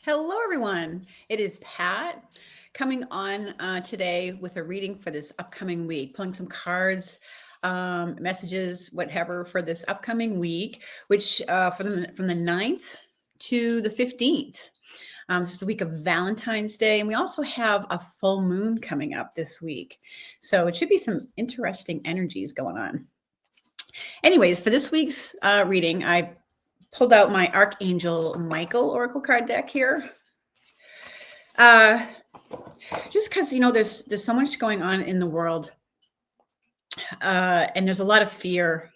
Hello, everyone. It is Pat coming on today with a reading for this upcoming week, pulling some cards, messages, whatever, for this upcoming week, which from the 9th to the 15th. This is the week of Valentine's Day, and we also have a full moon coming up this week. So it should be some interesting energies going on. Anyways, for this week's reading, I pulled out my Archangel Michael Oracle card deck here. Just because, there's so much going on in the world, and there's a lot of fear,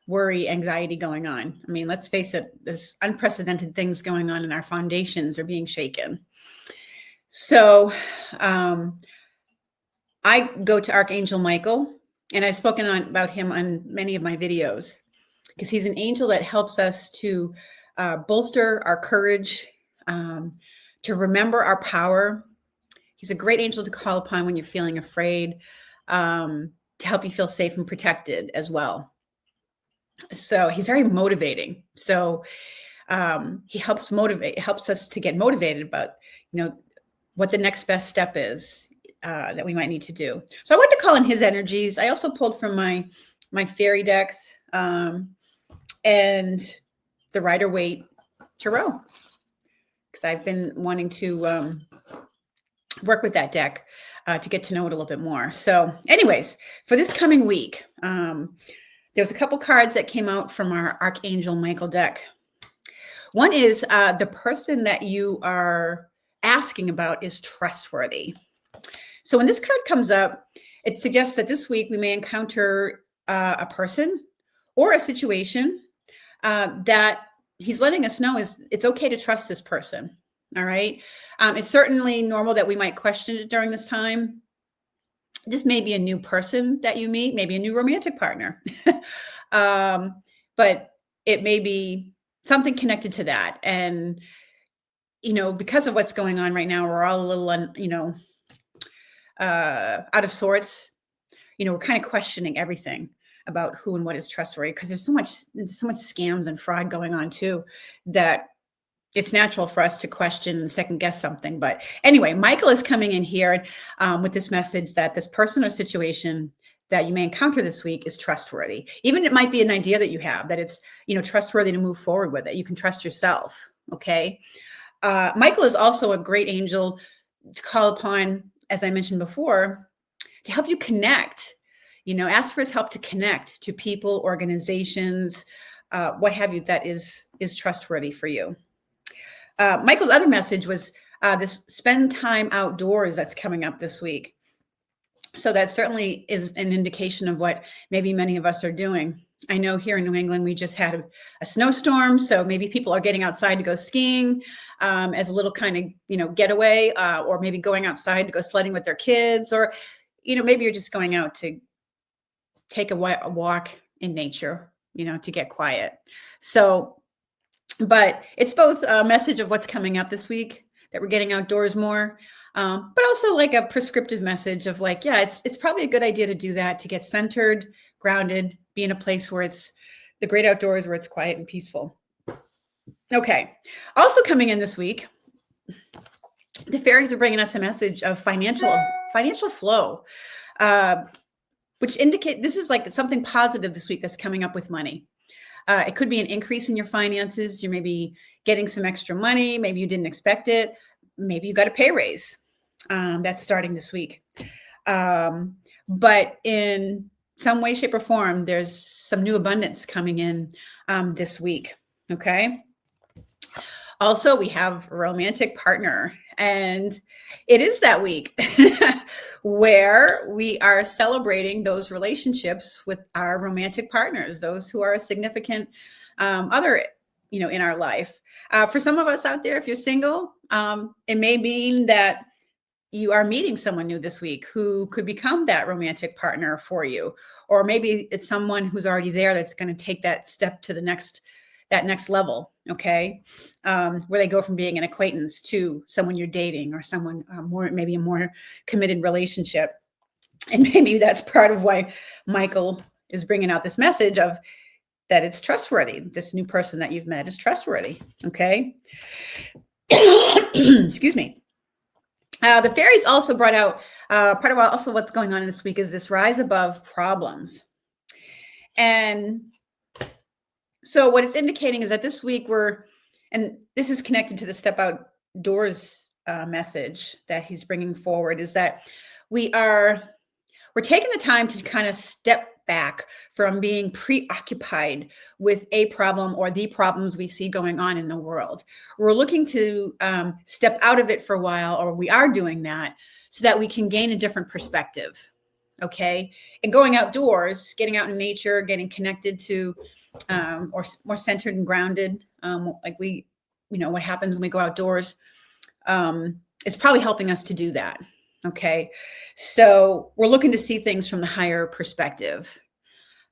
worry, anxiety going on. I mean, let's face it, there's unprecedented things going on, and our foundations are being shaken. So I go to Archangel Michael, and I've spoken about him on many of my videos, because he's an angel that helps us to bolster our courage, to remember our power. He's a great angel to call upon when you're feeling afraid, to help you feel safe and protected as well. So he's very motivating. So he helps us to get motivated about, what the next best step is that we might need to do. So I wanted to call in his energies. I also pulled from my fairy decks and the Rider-Waite Tarot, because I've been wanting to work with that deck to get to know it a little bit more. So anyways, for this coming week, there was a couple cards that came out from our Archangel Michael deck. One is the person that you are asking about is trustworthy. So when this card comes up, it suggests that this week we may encounter a person or a situation that he's letting us know it's okay to trust this person. All right. It's certainly normal that we might question it during this time. This may be a new person that you meet, maybe a new romantic partner, but it may be something connected to that. And, because of what's going on right now, we're all a little, out of sorts. We're kind of questioning everything about who and what is trustworthy, because there's so much scams and fraud going on too, that it's natural for us to question and second guess something. But anyway, Michael is coming in here with this message that this person or situation that you may encounter this week is trustworthy. Even it might be an idea that you have that it's, trustworthy to move forward with it. You can trust yourself. Okay. Michael is also a great angel to call upon, as I mentioned before, to help you connect. Ask for his help to connect to people, organizations, what have you, that is trustworthy for you. Michael's other message was this spend time outdoors that's coming up this week. So that certainly is an indication of what maybe many of us are doing. I know here in New England, we just had a snowstorm. So maybe people are getting outside to go skiing as a little kind of, getaway, or maybe going outside to go sledding with their kids, or, maybe you're just going out to take a walk in nature, to get quiet. So, but it's both a message of what's coming up this week, that we're getting outdoors more, but also like a prescriptive message of like, yeah, it's probably a good idea to do that, to get centered, grounded, be in a place where it's the great outdoors, where it's quiet and peaceful. Okay. Also coming in this week, the fairies are bringing us a message of financial flow, which indicate this is like something positive this week that's coming up with money. It could be an increase in your finances. You may be getting some extra money. Maybe you didn't expect it. Maybe you got a pay raise that's starting this week. But in some way, shape, or form, there's some new abundance coming in this week. Okay. Also, we have a romantic partner, and it is that week where we are celebrating those relationships with our romantic partners, those who are a significant other, in our life. For some of us out there, if you're single, it may mean that you are meeting someone new this week who could become that romantic partner for you, or maybe it's someone who's already there that's going to take that step to that next level. Okay. Where they go from being an acquaintance to someone you're dating, or someone maybe a more committed relationship. And maybe that's part of why Michael is bringing out this message of that it's trustworthy. This new person that you've met is trustworthy. Okay. Excuse me. The fairies also brought out part of also what's going on this week is this rise above problems. And so what it's indicating is that this week and this is connected to the step outdoors message that he's bringing forward, is that we're taking the time to kind of step back from being preoccupied with a problem or the problems we see going on in the world. We're looking to step out of it for a while, or we are doing that so that we can gain a different perspective. Okay. And going outdoors, getting out in nature, getting connected to or more centered and grounded, like what happens when we go outdoors, is probably helping us to do that. Okay. So we're looking to see things from the higher perspective.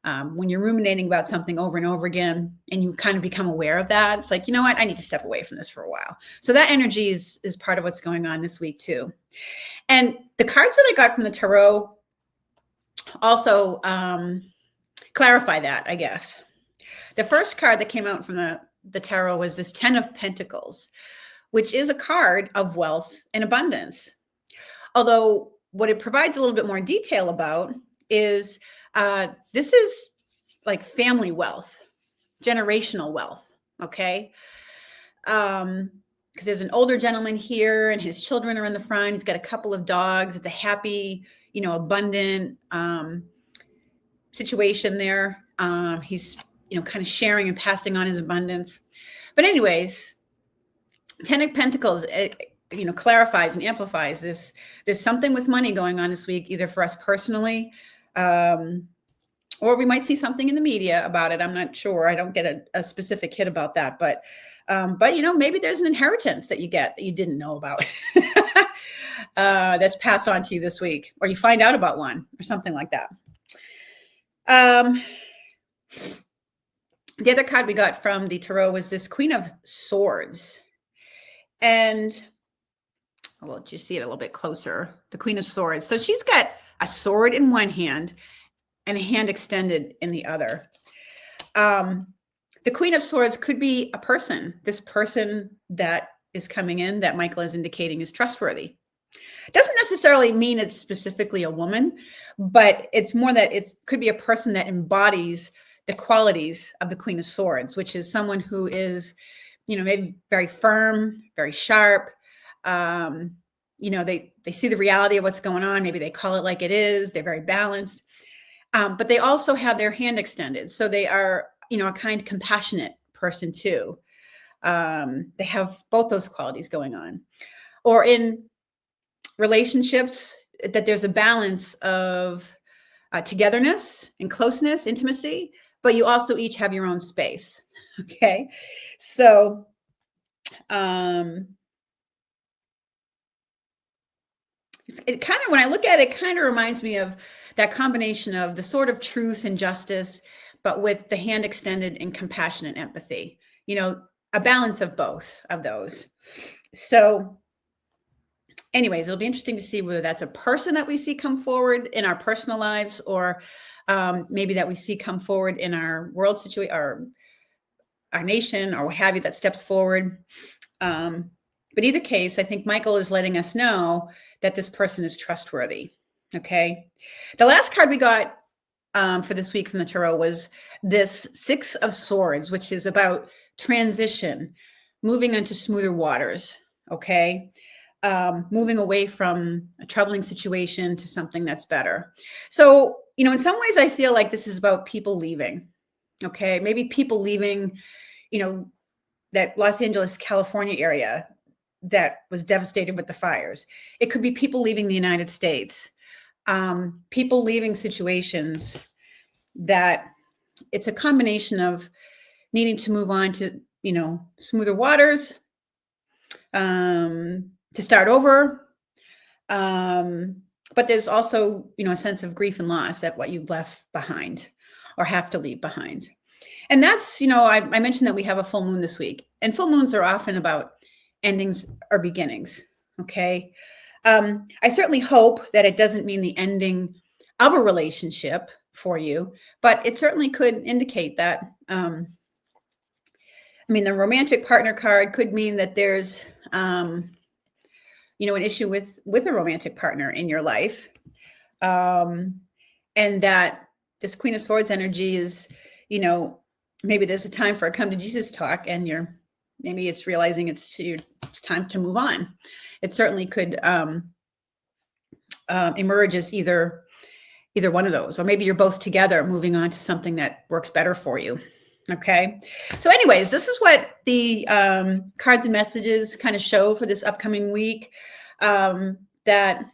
When you're ruminating about something over and over again and you kind of become aware of that, it's like, you know what, I need to step away from this for a while. So that energy is part of what's going on this week too. And the cards that I got from the tarot also clarify that, I guess. The first card that came out from the tarot was this 10 of Pentacles, which is a card of wealth and abundance. Although what it provides a little bit more detail about is this is like family wealth, generational wealth, okay? Because there's an older gentleman here and his children are in the front. He's got a couple of dogs. It's a happy, abundant situation there. He's, kind of sharing and passing on his abundance. But anyways, 10 of Pentacles, clarifies and amplifies this. There's something with money going on this week, either for us personally, or we might see something in the media about it. I'm not sure. I don't get a specific hit about that, but maybe there's an inheritance that you get that you didn't know about that's passed on to you this week, or you find out about one or something like that. The other card we got from the tarot was this Queen of Swords. And I'll let you see it a little bit closer. The Queen of Swords. So she's got a sword in one hand and a hand extended in the other. The Queen of Swords could be a person. This person that is coming in that Michael is indicating is trustworthy. It doesn't necessarily mean it's specifically a woman, but it's more that it could be a person that embodies the qualities of the Queen of Swords, which is someone who is, maybe very firm, very sharp. They see the reality of what's going on. Maybe they call it like it is. They're very balanced, but they also have their hand extended. So they are, a kind, compassionate person too. They have both those qualities going on. Or in relationships, that there's a balance of togetherness and closeness, intimacy, but you also each have your own space. Okay. So, it kind of, when I look at it, kind of reminds me of that combination of the sword of truth and justice, but with the hand extended and compassion and empathy, a balance of both of those. So anyways, it'll be interesting to see whether that's a person that we see come forward in our personal lives, or maybe that we see come forward in our world situation, or our nation, or what have you, that steps forward. But either case, I think Michael is letting us know that this person is trustworthy. Okay. The last card we got for this week from the tarot was this 6 of Swords, which is about transition, moving into smoother waters. Okay. Moving away from a troubling situation to something that's better. So, in some ways I feel like this is about people leaving. Okay. Maybe people leaving, that Los Angeles, California area that was devastated with the fires. It could be people leaving the United States, people leaving situations that it's a combination of needing to move on to, smoother waters, to start over. But there's also, a sense of grief and loss at what you've left behind or have to leave behind. And that's, I mentioned that we have a full moon this week, and full moons are often about endings or beginnings. Okay. I certainly hope that it doesn't mean the ending of a relationship for you, but it certainly could indicate that. The romantic partner card could mean that there's an issue with a romantic partner in your life. And that this Queen of Swords energy is, maybe there's a time for a come to Jesus talk, and maybe it's realizing it's time to move on. It certainly could emerge as either one of those, or maybe you're both together moving on to something that works better for you. Okay. So anyways, this is what the cards and messages kind of show for this upcoming week, that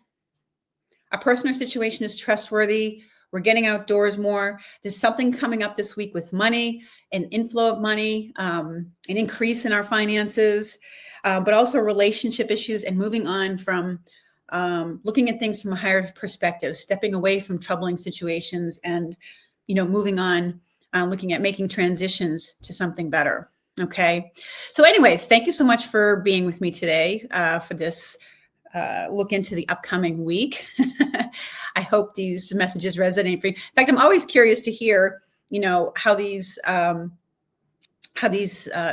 a person or situation is trustworthy. We're getting outdoors more. There's something coming up this week with money, an inflow of money, an increase in our finances, but also relationship issues, and moving on from looking at things from a higher perspective, stepping away from troubling situations, and, moving on, looking at making transitions to something better. Okay. So anyways, thank you so much for being with me today for this look into the upcoming week. I hope these messages resonate for you. In fact, I'm always curious to hear, how these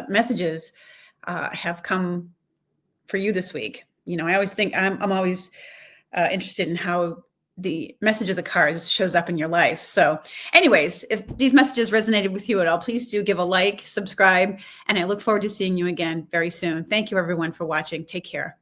messages have come for you this week. I always think I'm always interested in how the message of the cards shows up in your life. So anyways, if these messages resonated with you at all, please do give a like, subscribe, and I look forward to seeing you again very soon. Thank you everyone for watching. Take care.